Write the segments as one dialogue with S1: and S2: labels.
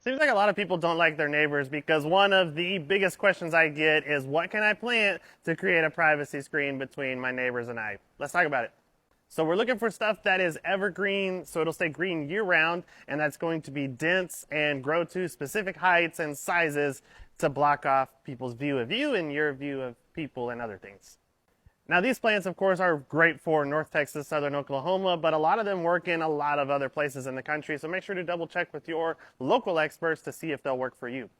S1: Seems like a lot of people don't like their neighbors because one of the biggest questions I get is what can I plant to create a privacy screen between my neighbors and I? Let's talk about it. So we're looking for stuff that is evergreen, so it'll stay green year round, and that's going to be dense and grow to specific heights and sizes to block off people's view of you and your view of people and other things. Now these plants, of course, are great for North Texas, Southern Oklahoma, but a lot of them work in a lot of other places in the country, so make sure to double check with your local experts to see if they'll work for you.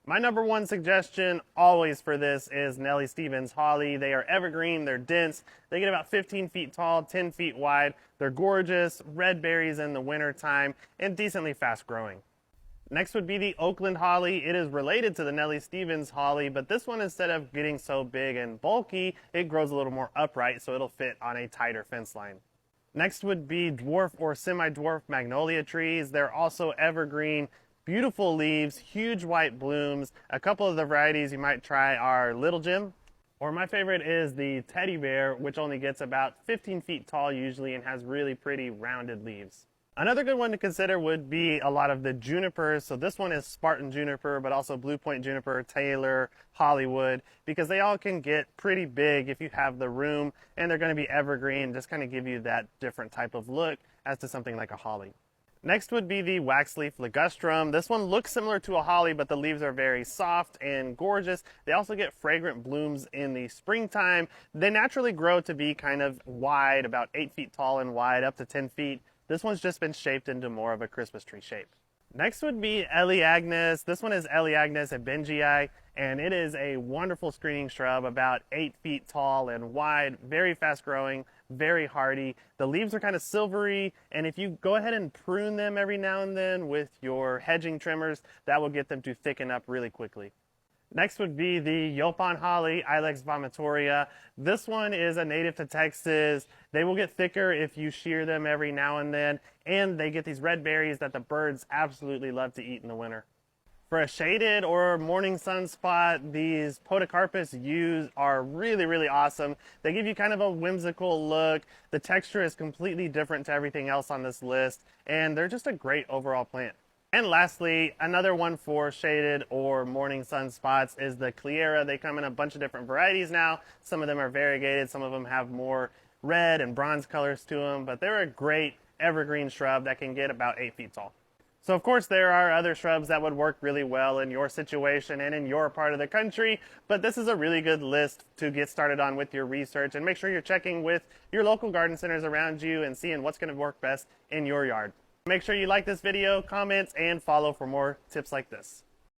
S1: My number one suggestion always for this is Nellie Stevens holly. They are evergreen, they're dense, they get about 15 feet tall, 10 feet wide, they're gorgeous, red berries in the winter time, and decently fast growing. Next would be the Oakland holly. It is related to the Nellie Stevens holly, but this one, instead of getting so big and bulky, it grows a little more upright, so it'll fit on a tighter fence line. Next would be dwarf or semi-dwarf magnolia trees. They're also evergreen, beautiful leaves, huge white blooms. A couple of the varieties you might try are Little Jim, or my favorite is the teddy bear, which only gets about 15 feet tall usually and has really pretty rounded leaves. Another good one to consider would be a lot of the junipers. So this one is Spartan juniper, but also Blue Point juniper, Taylor, Hollywood, because they all can get pretty big if you have the room, and they're going to be evergreen, just kind of give you that different type of look as to something like a holly. Next would be the waxleaf ligustrum. This one looks similar to a holly, but the leaves are very soft and gorgeous. They also get fragrant blooms in the springtime. They naturally grow to be kind of wide, about 8 feet tall and wide, up to 10 feet. This one's just been shaped into more of a Christmas tree shape. Next would be Elaeagnus. This one is Elaeagnus ebengii, and it is a wonderful screening shrub, about 8 feet tall and wide, very fast growing, very hardy. The leaves are kind of silvery, and if you go ahead and prune them every now and then with your hedging trimmers, that will get them to thicken up really quickly. Next would be the Yaupon holly, Ilex vomitoria. This one is a native to Texas. They will get thicker if you shear them every now and then, and they get these red berries that the birds absolutely love to eat in the winter. For a shaded or morning sun spot, these Podocarpus yews are really awesome. They give you kind of a whimsical look. The texture is completely different to everything else on this list, and they're just a great overall plant. And lastly, another one for shaded or morning sun spots is the Cleara. They come in a bunch of different varieties now. Some of them are variegated, some of them have more red and bronze colors to them, but they're a great evergreen shrub that can get about 8 feet tall. So of course there are other shrubs that would work really well in your situation and in your part of the country, but this is a really good list to get started on with your research, and make sure you're checking with your local garden centers around you and seeing what's going to work best in your yard. Make sure you like this video, comment, and follow for more tips like this.